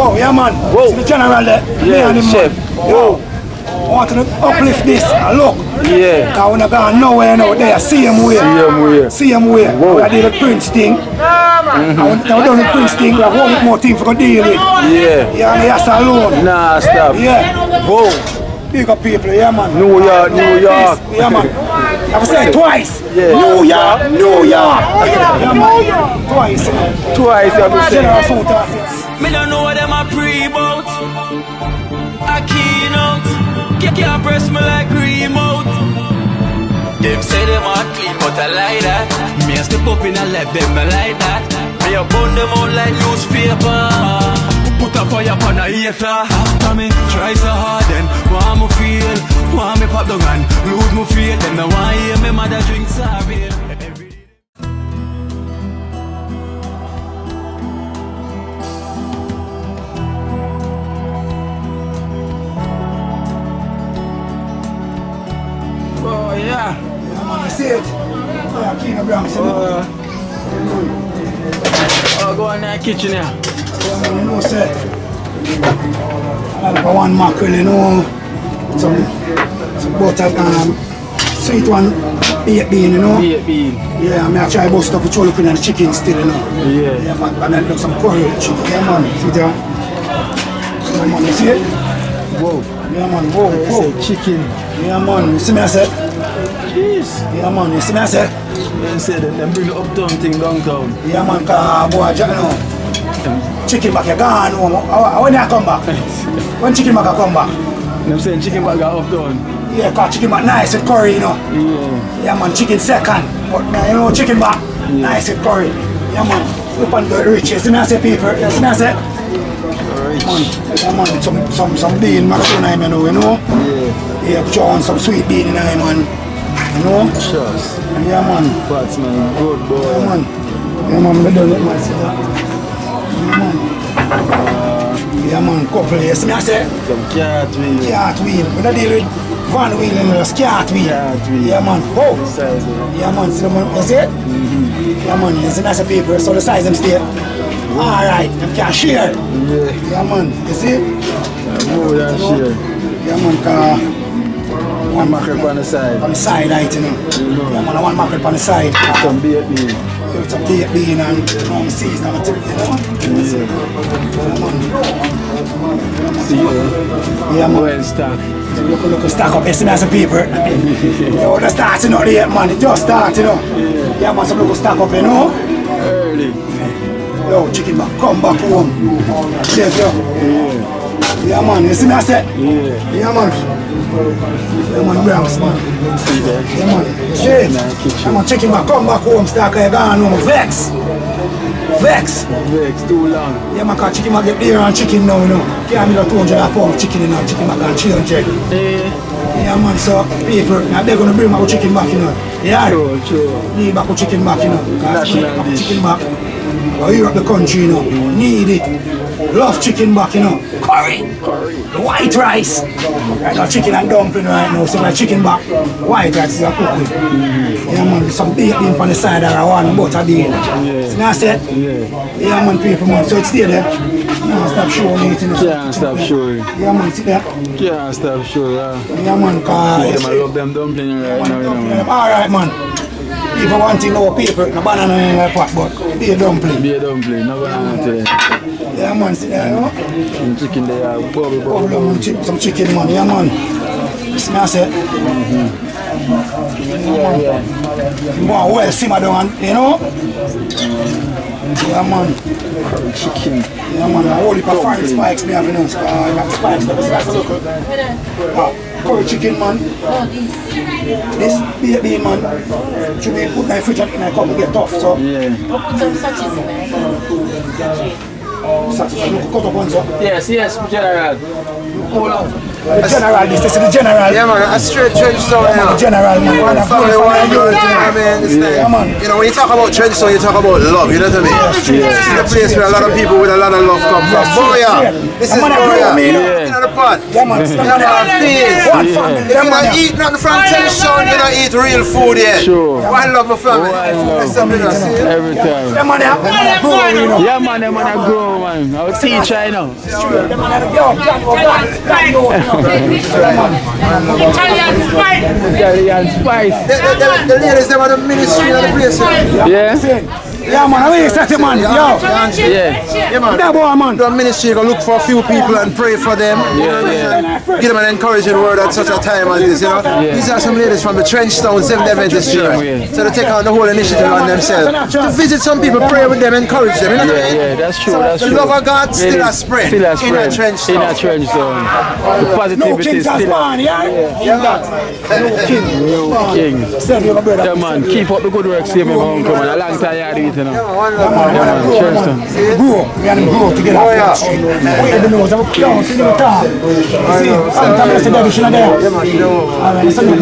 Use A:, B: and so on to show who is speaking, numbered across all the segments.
A: Whoa, yeah man.
B: Whoa.
A: See the general there.
B: Yeah,
A: Me and him,
B: chef.
A: man. Yo. I want to uplift this and look.
B: Yeah.
A: Now we're not going nowhere now. There, same way. Same way. We are dealing with Prince thing. Now we're done with Prince thing. We have one more thing for deal with.
B: Yeah.
A: Yeah, and yes alone.
B: Nah, stop.
A: Yeah.
B: Whoa.
A: Big up people, yeah man.
B: New York.
A: Yeah man. I've said it twice.
B: Yeah.
A: New York. Yeah man. Twice.
B: Twice, you have to say.
A: General South Africa.
C: Me don't know what them a pre-bout. A keynote. Can't press me like remote. Them say them a clean, but I like that. Me a step up in a left, them I like that. Me a burn them out like newspaper. Put a fire upon a hater. After me, try so hard then want me feel, want me pop down and lose me faith. Them no want hear me mother drink sorry.
B: Oh, yeah.
A: Yeah man, you see it? Yeah, King of Bronx, you know.
B: Go in the kitchen here.
A: Yeah man, you know, sir. I like one mackerel, you know. Some butter, sweet one, baked bean, you know.
B: Baked bean.
A: Yeah, I mean, I try bust up with looking at the chicken still, you know.
B: Yeah.
A: Yeah man, and then look some curry with chicken. Yeah man, see that? Yeah man, you see it?
B: Whoa.
A: Yeah man, whoa, whoa.
B: Chicken.
A: Yeah man, you see me I say?
B: Jeez.
A: Yeah man, you see me I say?
B: They say that them bring the uptown thing downtown.
A: Yeah man, cause boy, you know. Chicken back, you gone home. When you come back? When chicken back come back?
B: Them saying chicken back got uptown.
A: Yeah, cause chicken back nice with curry, you know.
B: Yeah.
A: Yeah man, chicken second. But you know, chicken back nice with curry. Yeah man, look on the rich. You see me I say people? You see me I say? Man, yeah man, some bean macaroni, you know.
B: Yeah.
A: Yeah, put on some sweet bean in there, man. You know?
B: Shucks.
A: Yeah man.
B: Fats man, good boy.
A: Yeah man. Yeah man, we done it man, see that. Yeah man. Yeah man, couple, you see me I say?
B: Some cat wheel.
A: Cat wheel. We don't deal with van wheel and just cat wheel.
B: Cat wheel.
A: Yeah man. Oh.
B: Size of it.
A: Yeah man, see the man, you see it? Yeah man, you see nice paper, so the size them stay. Alright, them can share.
B: Yeah.
A: Yeah man, you see?
B: More than share.
A: Yeah man, cause
B: One mackerel on the side.
A: on the side, right, you know. Yeah man, I want mackerel on the side.
B: Some baked bean.
A: With some baked bean and season and you know. Yeah man.
B: See you.
A: Yeah man.
B: Well stacked.
A: So look, stack up, you see me as a paper. Yo, the starting out there, man. It just start, you know. Yeah man, some look stack up, you know.
B: Early.
A: Yo, chicken back, come back home. Yes, yo. Yeah man, you see me I say? Yeah man. Yeah man, Bronx man.
B: See that?
A: Yeah man. See it? Yeah man, chicken back, come back home, stack you gone home. Vex.
B: Vex too long.
A: Yeah man, cause chicken back get there and chicken now, you know. Can't be like 200 pounds chicken, you know. Chicken back and 300. Yeah man, so people, now they're gonna bring back chicken back, you know. Yeah.
B: Sure.
A: Need back chicken back, you know. Cause
B: National dish.
A: chicken back. Well, Europe the country, you know. Need it. Love chicken back, you know. Curry. The white rice. Right now, chicken and dumpling right now. So my chicken back. White rice is a cook with. Yeah man, some baked bean on the side or one butter bean. See now I said? Yeah man, people man. So it's still there. No, stop showing it, you know.
B: Can't stop showing.
A: Yeah man, see there.
B: Can't stop showing.
A: Yeah man, cause
B: I love them dumpling right now, you know.
A: alright man. People want to know people, no banana in their pot, but be a dumpling.
B: Be a dumpling, no banana today.
A: Yeah man, see there, you know.
B: Some chicken there, bubble.
A: Some chicken man, yeah man. See me I say? More well simmer down, you know? Yeah man.
B: Chicken.
A: Yeah man, a whole heap of frying spikes me have, you know. Spikes, that's a look. Curry chicken man. This baked bean man. Should be put in the fridge and in a cup and get tough, so.
B: Yeah.
D: Put some sachets in there.
A: Cut up one, so.
B: Yes, General.
A: Hold on. The general, this is the general.
E: Yeah, man, a straight trench town, you know.
A: The general, man.
E: One family, one girl, you know what I mean? It's like,
A: Yeah, man.
E: you know, when you talk about trench town, you talk about love, you know what I mean? This is the place where a lot of people with a lot of love come from. Boya, this is Boya. You know the part?
A: Yeah, man. It's the
E: Yeah,
A: man.
E: man, please.
A: One family.
E: If you don't eat nothing from trench town, you don't eat real food yet.
B: Sure.
E: One love my family. That's something I see.
B: Every time.
A: The man, the man, grow, you know.
B: Yeah, man, them man a grow, man. Our teacher, you know.
A: The man,
D: Italian spice.
B: Italian spice.
E: The ladies, them are the ministry of the place.
B: Yeah?
A: Yeah, man, I mean, it's man. Yo.
B: Yeah.
E: Yeah, man.
A: That boy, man.
E: The ministry gonna look for a few people and pray for them. Give them an encouraging word at such a time as this, you know. These are some ladies from the Trenchtown Seventh Adventist Church. So they take on the whole initiative on themselves. To visit some people, pray with them, encourage them. You know?
B: Yeah, that's true, that's
E: The
B: true.
E: love of God still a spread.
B: Still a
E: In a
B: spread.
E: trench
B: In a
E: town.
B: trench zone. The
A: No
B: positivity
A: kings
B: is
A: has
B: still
A: born, yeah? No king.
B: No king.
A: Send you, my brother.
B: Yeah, man, keep up the good work, save me, man. Come on, a long time you do it, you know.
A: Grow. We and him grow together.
E: Oh, yeah.
A: Wait the nose. Yo, see them talk. See, sometimes I say that you shouldn't there. Alright, so you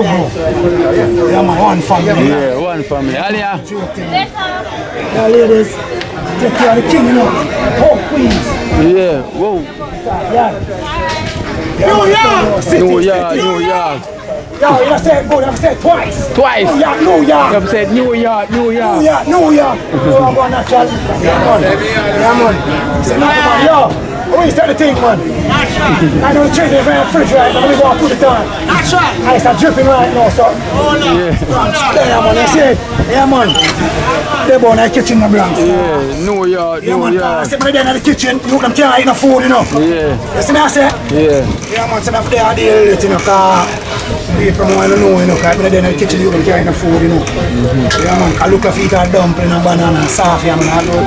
A: yeah, man, one family.
B: Yeah, one family. Alia.
A: Yeah, ladies, take care of the king, you know. Oh, queens.
B: Yeah, whoa.
A: Yeah.
B: New York, New York.
A: Yo, you have said good, you have said twice.
B: Twice.
A: New York, New
B: You
A: York.
B: have said New York, New York.
A: New York, New York. Oh, I'm going natural. Yeah, man. Say nothing, man. Yo, what is that the thing, man? I know the change the fridge right now. We want to put it on. I start dripping right now, so. Yeah, man. You see it? Yeah, man. They born in the kitchen, my Bronx.
B: Yeah, New York,
A: Yeah,
B: New
A: man. I
B: York.
A: say, when they're in the kitchen, you them can't eat no food, you know.
B: Yeah,
A: You see me, I say?
B: yeah.
A: Yeah, man. So that's they are dealing with it, you know, because people want to know, you know, because when they're in the kitchen, you them can't eat no food, you know. Yeah, man. Because look at feet are dumpling and banana and soft, yeah, man. I know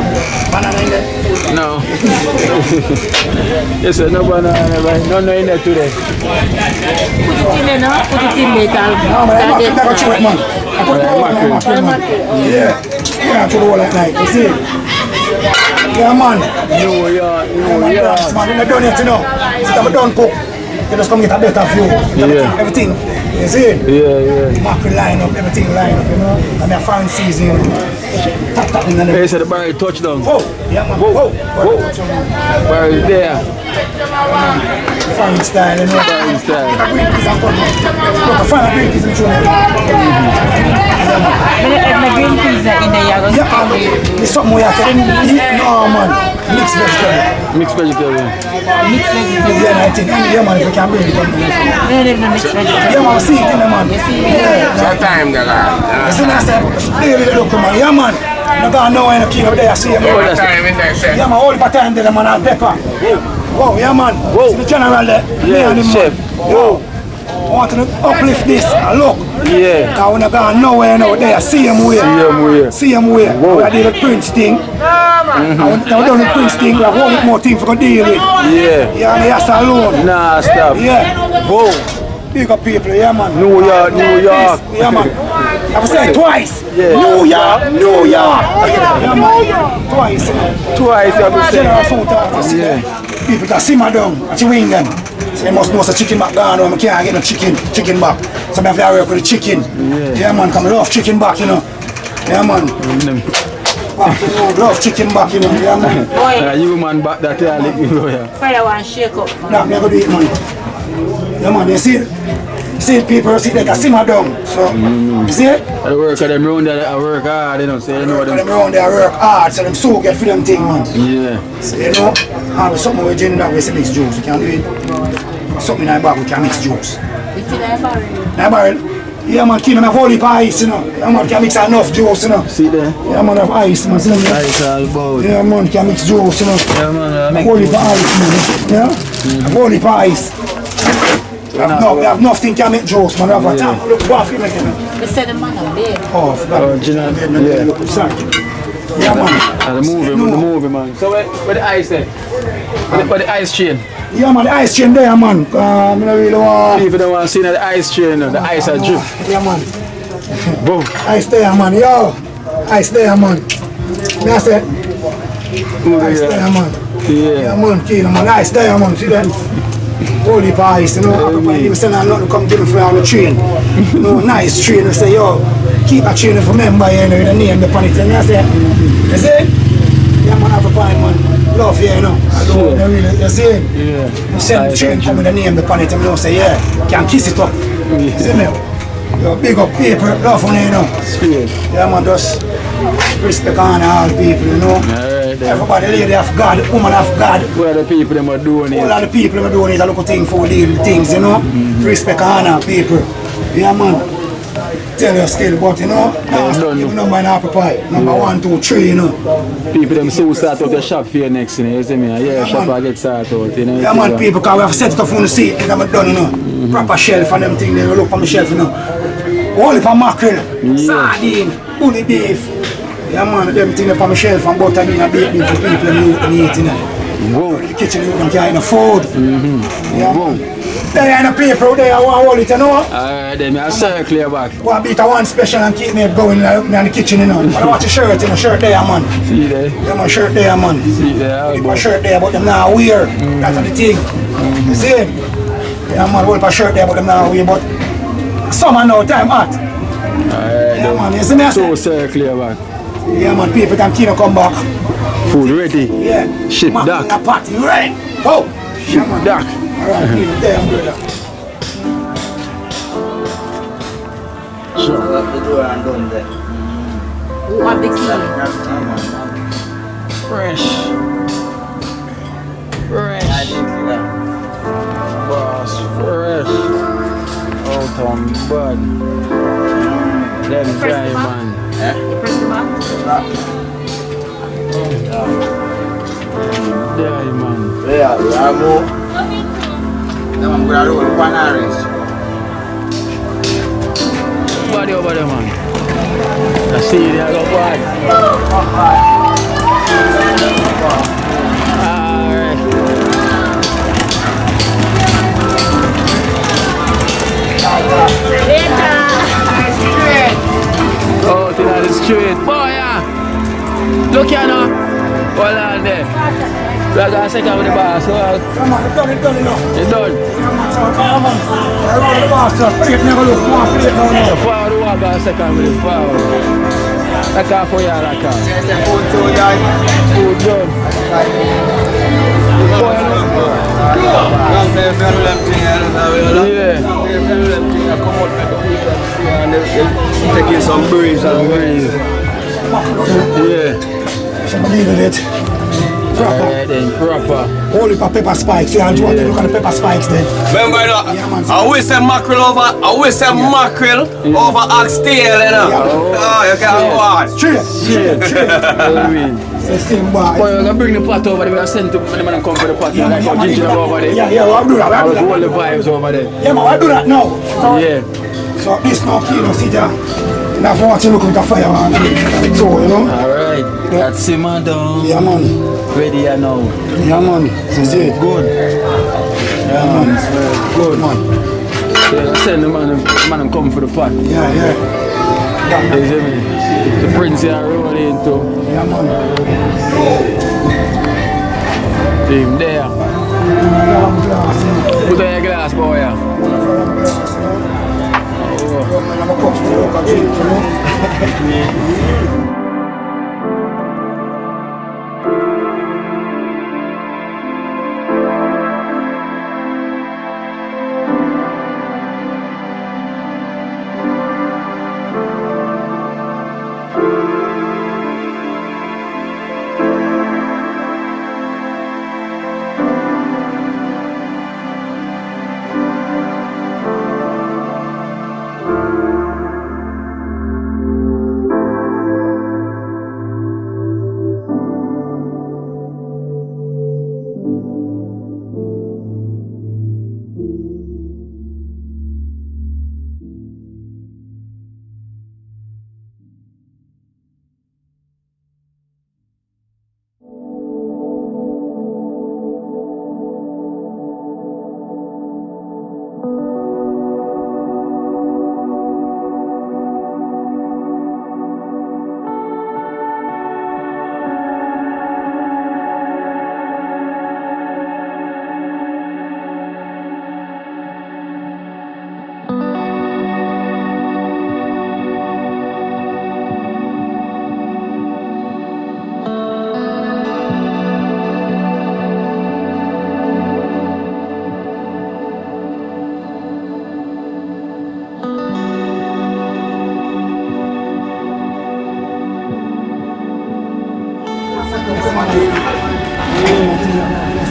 A: banana in there.
B: No. Yes, sir, no banana, no in there today.
D: Put it in there, no? Put it in there.
A: No, man, I'm not going to chew it, man. I put it all man. Yeah. Yeah, I throw the whole at night, you see? Yeah, man.
B: New York,
A: Yeah,
B: New
A: man,
B: York.
A: man, when I done it, you know. Since I'm done cook, you just come get a better view.
B: Yeah.
A: Everything. You see?
B: Yeah.
A: Mackerel line up, everything line up, you know. And they're foreign season, you know. Tap in and
B: Hey, so the barrel touchdown.
A: whoa, yeah, man. Whoa.
B: Barrel there.
A: Foreign style, you know.
B: Foreign style.
A: Green peas and corn. Look, I find a green peas in
D: My green pizza in there, you're going to
A: yeah, there's something we have to eat. No, man. Mixed vegetable.
B: Mixed vegetable.
D: mix vegetable.
A: Yeah, I think. Yeah, man, if you can bring it on.
D: We don't even mix vegetable.
A: Yeah, man, see it in the man. Yeah.
E: Sometime they got.
A: You see me, I say, David, look, man. Yeah, man. No go nowhere, no keep up there, see him. Yeah, man, all the time there, man, and pepper. Whoa, yeah, man.
B: Whoa.
A: See the general there. Me and him,
B: chef.
A: man. Whoa. I want to uplift this and look.
B: Yeah.
A: Because when I go nowhere now there, see him where. See him where. We are dealing with Prince thing. And when we done with Prince thing, we have one more thing for to deal with.
B: Yeah.
A: Yeah, and he has to alone.
B: Nah, stop.
A: Yeah.
B: Whoa.
A: Big up people, yeah, man.
B: New York, New York.
A: Yeah, man. I've said twice.
B: Yeah.
A: New York, New York. Yeah, man. Twice, you know.
B: Twice, I would say.
A: General sound artist,
B: Yeah.
A: People that simmer down at your wing them. So they must know the chicken back gone, or I can't get no chicken back. So I have to work with the chicken. Yeah, man, come love chicken back, you know. Yeah, man. Back, you know, love chicken back, you know. Yeah, man.
B: You man back that here, let me go here.
D: Friday one shake up.
A: Nah, me go do it, man. Yeah, man, you see it? See people see that simmer down. So, you see it?
B: I work at them round there, I work hard, you know, so you know
A: Them
B: them.
A: around there work hard, so them so get for them thing, man.
B: Yeah.
A: So, you know, have something with gin that we say mix juice. We can do it. Something in our bag, we can mix juice.
D: It's in a barrel.
A: Now, barrel. Yeah, man, keep them have all the ice, you know. Yeah, man, can mix enough juice, you know.
B: See there?
A: Yeah, man, have ice, man. See them, yeah?
B: Ice all about.
A: Yeah, man, can mix juice, you know.
B: Yeah, man, I make
A: Whole heap of ice, man. Yeah? Have whole heap of ice. We have nothing can make juice, man. We have a time. Look, what you making?
D: They said the man are big.
A: Oh, forgot.
B: Original.
A: Yeah. Look, sorry. Yeah, man.
B: The movie, man. So where the ice there? Where the ice chain?
A: Yeah, man, the ice chain there, man. I don't really want.
B: People don't want to see the ice chain, the ice are drip.
A: Yeah, man.
B: Boom.
A: Ice there, man. Yo. Ice there, man. Me I say,
B: Move
A: ice
B: it
A: there,
B: here.
A: man. Yeah, man, Keenan, man. Nice there, man. See that? Holy pies, you know. When he was saying, I'm not to come give me for on the train. You know, nice train. I say, yo, keep a train for member, you know, with the name upon it. And I say, you see? Yeah, man, have a pie, man. Love you, you know. I don't know, really. You see?
B: Yeah.
A: You send the train come with the name upon it, and you say, yeah, can kiss it up. You see me? Yo, big up people, love on you know.
B: Straight.
A: Yeah, man, just respect on all people, you know.
B: Alright, then.
A: Everybody, lady of God, woman of God.
B: What are the people them are doing
A: All
B: here?
A: of the people are doing is a little thing for the things, you know. Respect and honor people. Yeah, man. Tell you still, but you know, give number in apple pie. Number 1, 2, 3, you know.
B: People them so start out the shop for you next, you know. You see me? Yeah, shop I get started out, you know.
A: Yeah, man, people, because we have set it up on the seat, and I'm done, you know. Proper shelf and them things, they look on the shelf, you know. Only for mackerel, sardine, bully beef. Yeah, man, them things up on the shelf and butter bean and baked bean for people and eat, you know.
B: Whoa.
A: In the kitchen, you don't carry no food. Yeah, man. They are the people there, I want to hold it, you know.
B: Alright, then I circle your back.
A: Want to beat a one special and keep me going in the kitchen, you know. But I want your shirt, you know, shirt there, man.
B: See there?
A: Yeah, my shirt there, man.
B: See there?
A: Keep my shirt there, but them now wear. That's the thing. You see it? Yeah, man, hold my shirt there, but them now wear. But summer now, time hot.
B: Alright,
A: Yeah, man, you see me?
B: so circle your back.
A: Yeah, man, people can keep come back.
B: Food ready.
A: Yeah.
B: Ship
A: Man,
B: duck.
A: in a pot, you ready? Oh!
B: Ship duck.
A: Alright, keep it there, brother.
D: Who have the key?
B: Fresh. Fresh. Boss, fresh. Out on bud. Them dry man.
D: You press the button?
B: Dry man. Body over there man. I see you there, go bad. Alright. Oh, to the street. Boy, yeah. Look here now. Hold on there. We are going to second with the boss. So,
A: Come on, done, you know.
B: you done?
A: Come on. I want the boss, sir. Plate never look. Come on, plate now, now.
B: The forward we are going to second with the forward. Like a for you, like a. Food done. Yeah.
E: Taking some breeze and breeze.
B: Yeah.
A: Somebody did it. Proper.
B: Alright then, proper.
A: Only for pepper spikes. Yeah, and you want to look at the pepper spikes then.
F: Remember, I wish a mackerel over oxtail, you know. Oh, you can't watch.
A: Straight.
B: Shit. I mean.
A: It's the same boy.
B: Boy, we're gonna bring the pot over there. We're gonna send to the man and come for the pot.
A: Yeah,
B: Like
A: yeah,
B: how
A: man,
B: ginger over there.
A: yeah, we'll do that.
B: I
A: We'll
B: will
A: do
B: hold the
A: that.
B: vibes over there.
A: Yeah, man, we'll do that now.
B: Yeah.
A: So this now, you know, see there. And I've watched you look with the fire, man. So, you know.
B: Alright. That's simmer down.
A: Yeah, man.
B: Ready now.
A: Yeah, man. So, see it.
B: Good.
A: Yeah, man.
B: It's very
A: Good, man.
B: Yeah, send the man and come for the pot.
A: Yeah, yeah.
B: You see me? The prince here rolling into
A: Yeah, man.
B: him there.
A: Yeah, glass, you know.
B: Put on your glass, boy. Yeah.
A: Glass, you know. I'm a cup for the local drink, you know.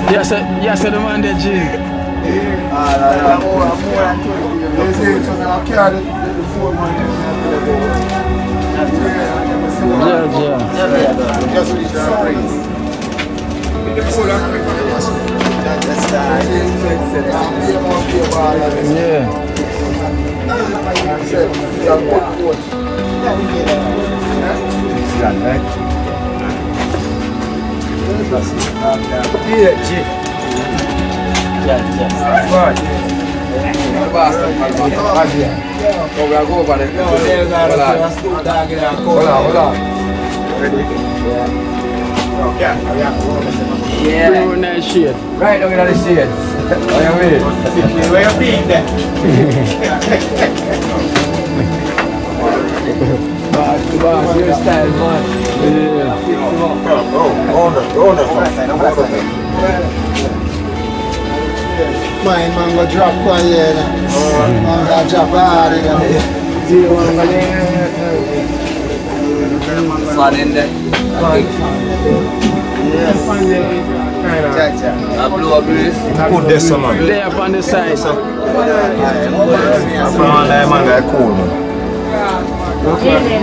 B: Yes, sir, the man there, G.
F: Yeah.
B: Nice shit.
F: Right now, we're the shades. How you mean? Where you being there?
B: Boss, your style, man. Yeah.
E: Man go drop one here now. Man go drop hard again.
F: Fun in there. I blew up this.
G: Put this on.
B: There up on the side.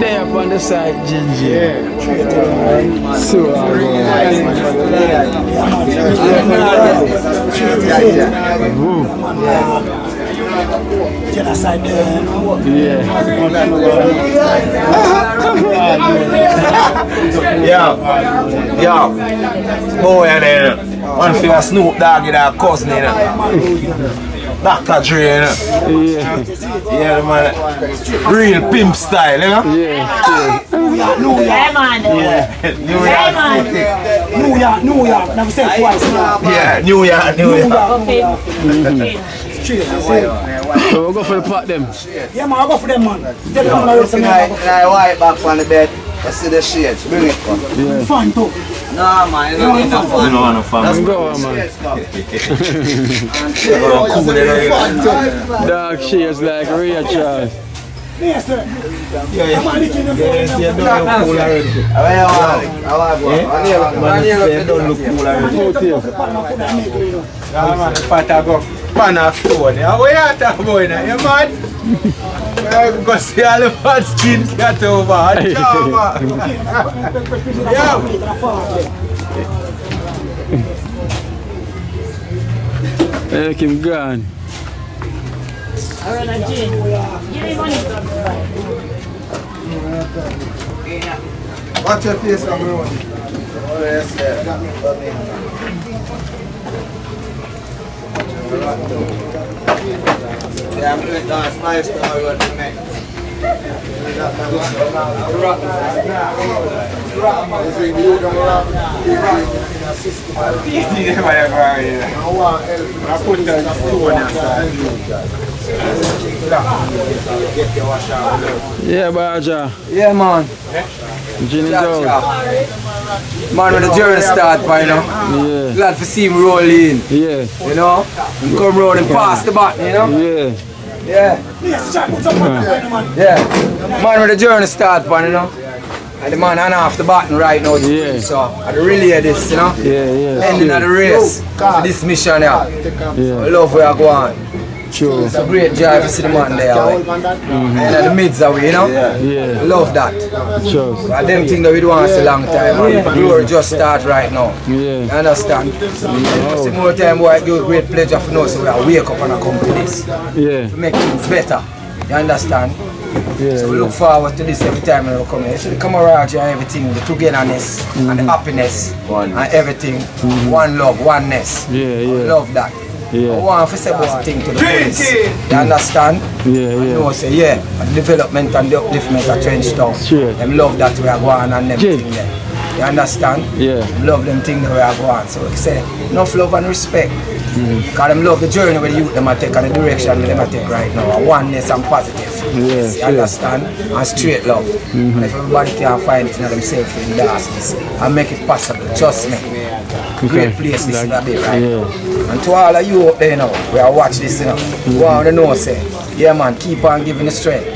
B: There up on the side, Ginger. So,
A: Genocide there.
G: Yo, boy, and then one for Snoop Dogg in our cousin, you know. Dr. Dre, you know. Yeah, man. Real pimp style, you know.
A: New York. Never said twice.
G: Yeah, New York.
B: so we'll go for the pot them.
A: Yeah, man, I go for them, man. Tell them
E: I wipe back on the bed. I see the shades. Bring it on.
A: fun too.
F: No, man, you don't need no fun.
G: You know, no fun.
B: Let's go, man. Dark shades like Ray Charles.
A: Yes, sir.
G: Don't look cool already.
E: Pan of stone. How are you talking about now? You mad? Go see all the fat skin cat over.
B: Make him gone.
D: Alright, Jane. Give me money.
E: Watch your face, I'm going.
F: Yeah, I'm doing dance lifestyle with the neck.
B: Yeah, Baja.
F: Yeah, man.
B: Ginny Joe.
F: Man, when the journey start, you know.
B: Yeah.
F: Glad to see him roll in,
B: Yeah.
F: you know. And come round and pass the button, you know.
B: Yeah.
F: Yeah. Yeah. Man, when the journey start, you know. And the man hand off the button right now.
B: Yeah.
F: So, I really hear this, you know.
B: Yeah.
F: Ending of the race. For this mission, yeah.
B: Yeah.
F: I love where I go on.
B: True.
F: It's a great joy to see the man there, right? And at the mids away, you know?
B: Yeah.
F: I love that.
B: True.
F: But them things that we do want a long time, man. Glory just start right now. You
B: Yeah.
F: understand? See more time, boy, I give a great pleasure for us. So we are wake up and I come to this.
B: Yeah.
F: To make things better. You understand? So we look forward to this every time we come here. So the camaraderie and everything, the togetherness and the happiness and everything. One love, oneness. I love that. I want to say one thing to the police. You understand? You know, say, yeah, the development and the upliftment of Trenchtown. Them love that we are going and them thing there. You understand? Love them things that we are going. So we say, enough love and respect. Because them love the journey where the youth them take and the direction where them take right now. Oneness and positive. You understand? And straight love. And if everybody can find it in themselves in darkness and make it possible, trust me. Great place this is a bit, right? And to all of you out there now, we are watch this, you know. We want to know, say, yeah man, keep on giving the strength.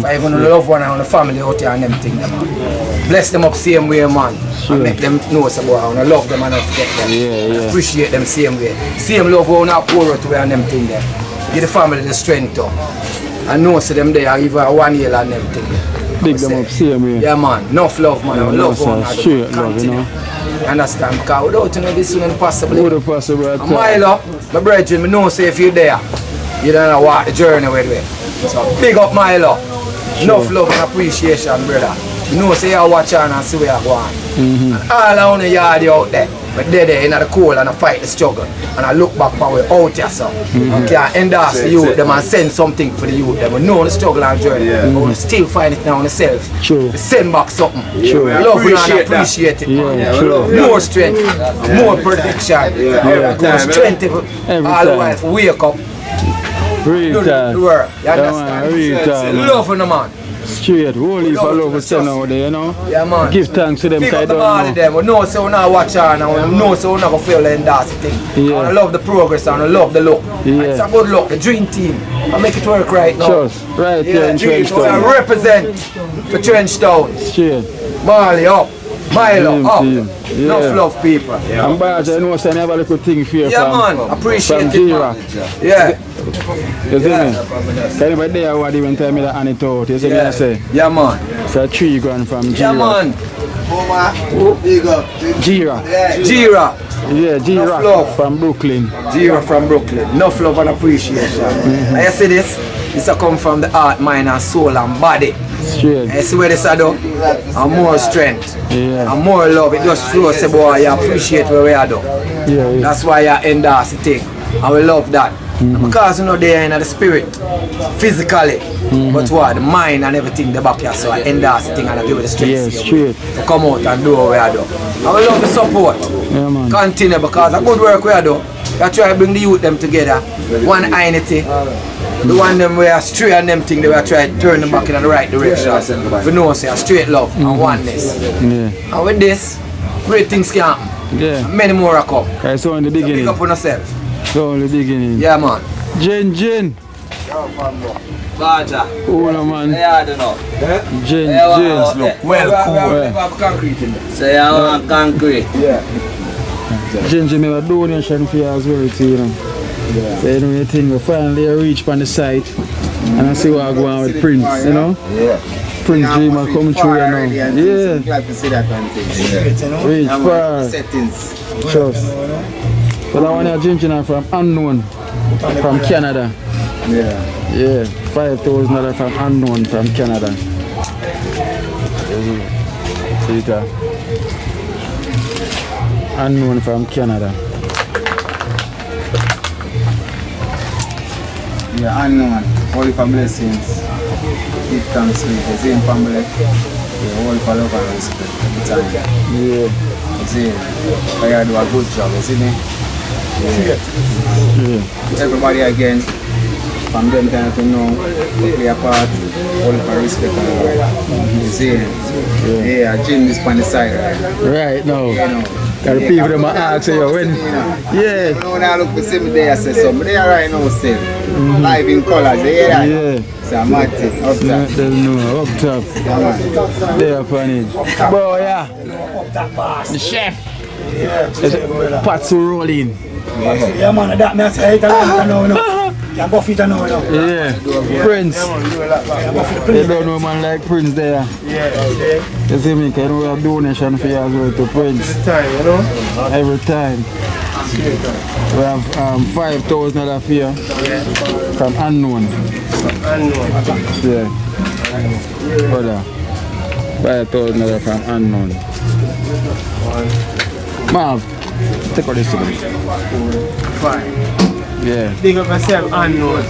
F: For even the loved one and the family out here and them things, man. Bless them up same way, man. And make them know about and love them and not forget them. Appreciate them same way. Same love how not pour out way and them things there. Give the family the strength to. And know see them there even 1 year and them things.
B: Big them up same way.
F: Yeah, man. Enough love, man.
B: Yeah,
F: Love one
B: straight love, you know.
F: You understand? Because without you know this wouldn't possibly.
B: Wouldn't possible at
F: A mile up, my brethren, I know say if you're there, you don't know walk the journey with me. So big up Mile up. Enough love and appreciation, brother. You know say you watch on and see where you're going. And all around the yard out there, but they're there in the cold and I fight the struggle. And I look back for we out here, so. Okay, I endorse the youth, them and send something for the youth. Them know the struggle and journey. But we still find it now on themselves.
B: True.
F: Send back something.
B: True.
F: Love and appreciate it. More strength, more protection, more strength. All the while for wake up.
B: Real
F: The
B: time.
F: world. You
B: Yeah, man,
F: understand?
B: real time.
F: Love for the man.
B: Straight. Holy for love with send out there, you know.
F: Yeah, man.
B: Give thanks to them
F: Pick
B: because I
F: up the
B: don't
F: ball
B: know.
F: of them. We know so we not watch on and we know so we not going to feel the endorse thing.
B: Yeah.
F: And I love the progress and I love the look.
B: Yeah.
F: It's a good look, the dream team. I make it work right now.
B: Just right here in
F: dream. So I
B: Trenchtown.
F: represent for Trenchtown.
B: Straight.
F: Marley up, Milo
B: Dream
F: up.
B: team.
F: Enough
B: Yeah.
F: love people.
B: And Barge, I know I never have a little thing for you
F: Yeah,
B: from,
F: man. Appreciate
B: from
F: it,
B: G-Rock.
F: man. Yeah.
B: You see me? Can anybody there what even tell me that anecdote? You see me I say?
F: Yeah, man.
B: It's a 3 grand from
F: Yeah,
B: G-Rock.
F: man.
B: G-Rock.
F: G-Rock.
B: Yeah, G-Rock
F: love.
B: from Brooklyn.
F: G-Rock from Brooklyn. Enough love and appreciation. And you see this? This a come from the heart, mind and soul and body.
B: Straight.
F: And you see where this a do? And more strength.
B: Yeah.
F: And more love. It just flows, say boy, you appreciate where we are do.
B: Yeah, yeah.
F: That's why you endorse the thing. And we love that. Because you know they are in the spirit, physically, but what, the mind and everything, the back here, so I endorse the thing and I give it the strength
B: Yeah,
F: to
B: straight.
F: come out and do what we are do. And we love the support.
B: Yeah, man.
F: Continue because a good work we are do. You try to bring the youth them together. One unity. The one them we are straight and them thing they will try to turn them back in the right direction. We know say a straight love and oneness.
B: Yeah.
F: And with this, great things can happen.
B: Yeah.
F: Many more are come.
B: I saw in the
F: Pick
B: beginning.
F: up on yourself.
B: So in the beginning.
F: Yeah, man.
B: Jen.
G: Baja.
B: Oh no man.
G: Yeah, I don't know.
B: Jen.
G: Look, well cool.
F: We have concrete in there.
G: Say I want concrete.
B: Jen made a donation for you as well too, you know. So you know the thing, we finally reach on the site and I see what I go on with Prince, you know?
E: Yeah.
B: Prince Dreamer coming through, you know. Yeah.
E: Glad to see that one thing.
B: Reach far.
E: Settings.
B: Trust. So that one here Ginger from Unknown from Canada.
E: Yeah.
B: Yeah. $5,000 from Unknown from Canada. See it? Unknown from Canada.
E: Yeah, unknown. Holy for blessings. Give thanks to the same family. Yeah, holy for love and respect every time.
B: Yeah.
E: You see, I do a good job, you see me?
B: Yeah.
E: Everybody again, from them time to now, we play a part, holy for respect and love. You see? Yeah, Jim is on the side, right?
B: Right now.
E: You know.
B: Got the people that might ask you when. Yeah.
E: You know, when I look to see me there, I say so. But they are right now still. Live in colors, you hear that?
B: Yeah.
E: So I'm at it, up
B: Yeah,
E: there.
B: there's no up top.
E: Yeah, man.
B: There upon it. Bro, yeah. The chef. Yeah. Pots rolling.
A: Yeah, man, that me I say Italian now, you know. Yeah, go fit now, you know.
B: Yeah. Prince. They don't know man like Prince there.
A: Yeah,
B: You see me? Can we have donation for you as well to Prince?
A: time, you know.
B: Every time. We have $5,000 for you from Unknown. Yeah. Brother. $5,000 from Unknown. Marv, take all this to me.
H: Fine.
B: Yeah.
H: Big up myself, unknown.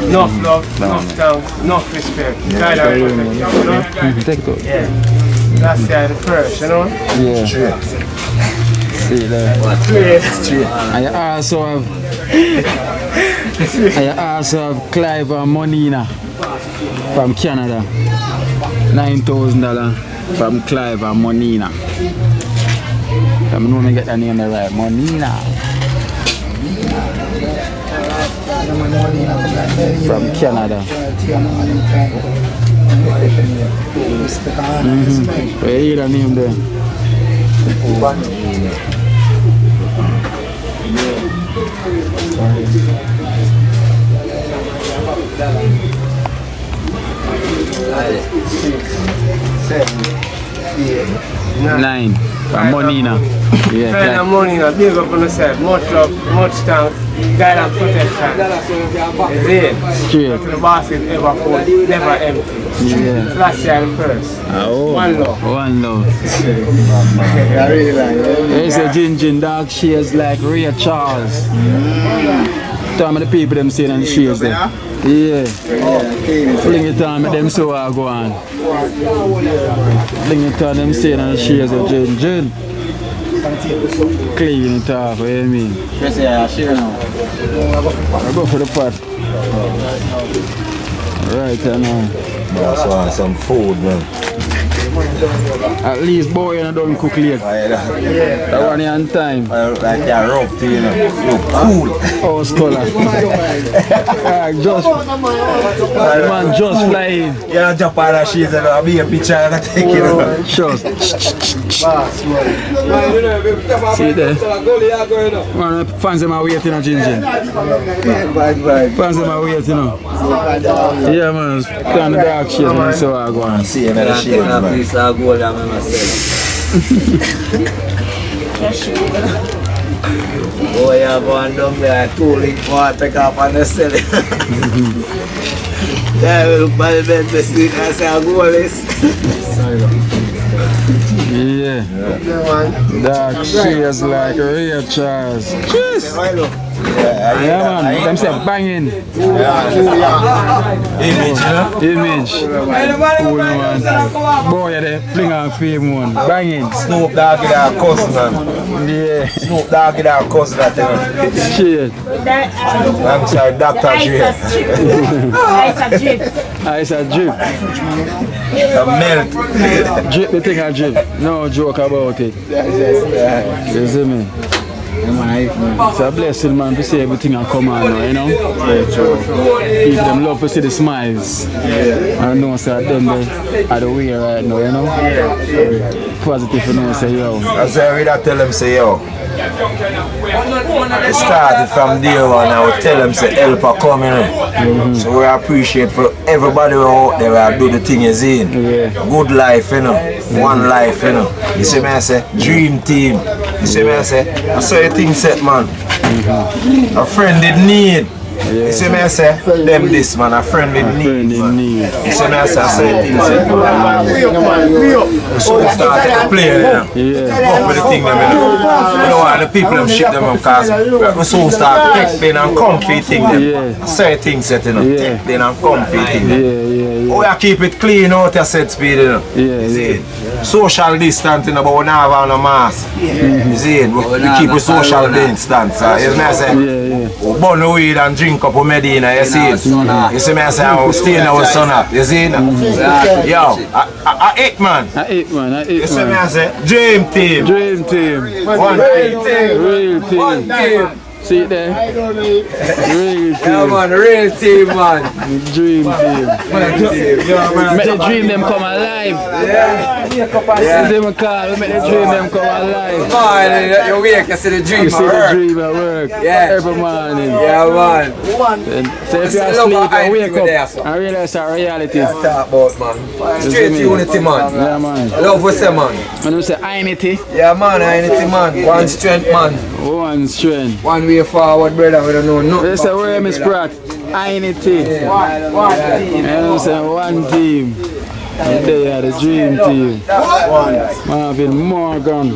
H: Enough love, enough thanks, enough respect. Guide and protect, you know?
B: Take it out.
H: Yeah. That's the first, you know?
B: Yeah. See there. And you also have Clive and Monina from Canada. $9,000 from Clive and Monina. I know me get the name right. Monina. From Canada. Where you the name there? Nine. Monina. Yeah.
H: Friend of Monina, big up on yourself. Much love, much thanks. Guidance, protection. Is it?
B: Straight.
H: To the basket ever full, never empty.
B: Yeah.
H: Last year and first.
B: Oh.
H: One love.
B: One love. There's a Gin dark shades like Ray Charles. Some of the people them saying and shades there. Yeah. Fling it on, them so I go on. Fling it on, them saying and shades of Gin. Clean it off, what do you mean? I go for the pot. Right now.
G: That's why some food, man.
B: At least boy you don't cook late. That one on time.
G: Like you're rough, you know. You're cool.
B: Oh, scholar. Just man just flying.
G: You don't jump out of sheets and I'll be a picture and I take it.
B: Sure. See there? Man, fans them are waiting on Ginger. Fans them are waiting, you know. Yeah, man. Stand the dark shades, man. So I go on.
G: See another shades, man.
F: Boy, I'm going down there, cooling water up on the cell. Yeah, we look by the bed, the street, I say, I'm going
B: Yeah. Dark shades like Ray Charles. Cheers. Yeah, man. Them say banging.
G: Image, you know?
B: Image. Cool, man. Boy, they fling on fame one. Banging.
G: Snoop Dogg is our cousin, man.
B: Yeah.
G: Snoop Dogg is our cousin, I tell you.
B: Shit.
G: I'm sorry, Dr. Dre.
B: Ice a drip.
G: A melt.
B: Drip the thing a drip. No joke about it. You see me? It's a blessing, man, to see everything and come on now, you know? People them love to see the smiles. I know say them are the way right now, you know? Positive, you know, say yo.
G: I say, I really tell them, say yo. It started from day one, I would tell them, say help are coming. So we appreciate for everybody out there that do the thing is in. Good life, you know. One life, you know. You see me, I say, dream team. You see me, I say, I saw your thing set, man. A friend did need. You see me, I say, them this, man. A friend did need, man. You see me, I say, your thing set, man. So we started playing, you know. Go for the thing, them, you know. You know what, the people them ship them up, because we soon start playing and comfy thing, them. Say things set, you know. Then and comfy thing. Oh, you keep it clean out your set speed, you know. You see it? Social distance, you know, but we not have no mask. You see it? We keep a social distance. You see me, I say, we burn the weed and drink up with Medina, you see it? You see me, I say, I stay in our sun up. You see it? Yo, I eat, man.
B: I eat, man.
G: You see me, I say, dream team.
B: Dream team.
G: One team.
B: Real team.
F: One team.
B: See it there? Real team.
F: Yeah, man, real team, man.
B: Dream team. Make the dream them come alive.
F: Yeah.
B: Yeah. Them call, make the dream them come alive.
F: Man, you wake, you see the dream
B: You see the dream at work.
F: Yeah.
B: Every morning.
F: Yeah, man.
B: So if you're asleep, you wake up and realize it's a reality.
F: Talk about, man. Straight unity, man.
B: Yeah, man.
F: Love we say, man.
B: When you say unity.
F: Yeah, man, unity, man. One strength, man.
B: One strength.
F: One way forward, brother. We don't know nothing.
B: They say, where Miss Pratt? Unity. One team. And say, one team. And they are the dream team. Marvin Morgan.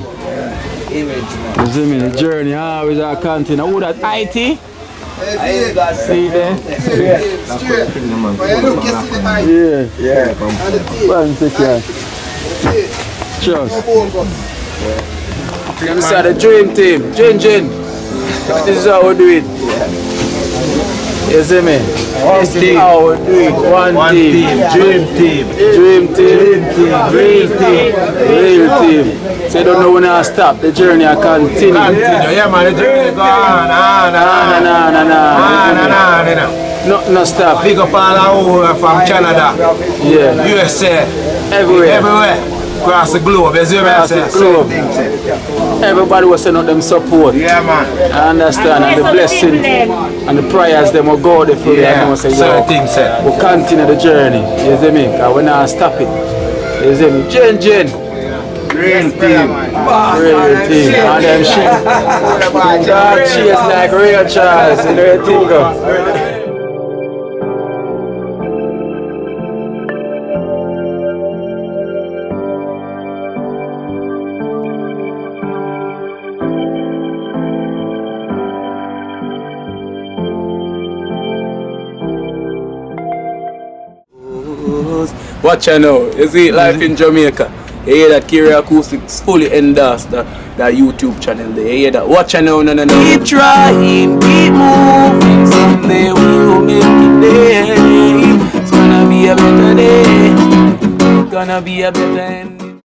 B: You see me, the journey always a continue. Who that IT? See there? Yeah. One second. Trust. This is the dream team. Jin. This is how we do it. You see me? This is how we do it. One team. Dream team. Real team. So you don't know when I stop. The journey I continue.
G: Yeah, man, the journey go on.
B: No stop.
G: Big up all over from Canada,
B: Yeah.
G: USA,
B: Everywhere.
G: across the globe. You see what I
B: Across
G: say?
B: the globe. Everybody was sending out them support.
G: Yeah, man.
B: I understand. And the blessing and the prayers them will go there for you.
G: Yeah,
B: And say,
G: certain
B: yo,
G: things, sir.
B: we'll continue the journey. You see me? Because we're not stopping. You see me? Jen.
G: Real team.
B: Real team. And them shit. God, she is like real Charles. You know what I think of? Watch out now. You see life in Jamaica. You hear that Kiri Acoustics fully endorsed that YouTube channel there. You hear that? Watch out now, no.
C: Keep trying, keep moving. Someday we'll make it there. It's gonna be a better day. Gonna be a better end.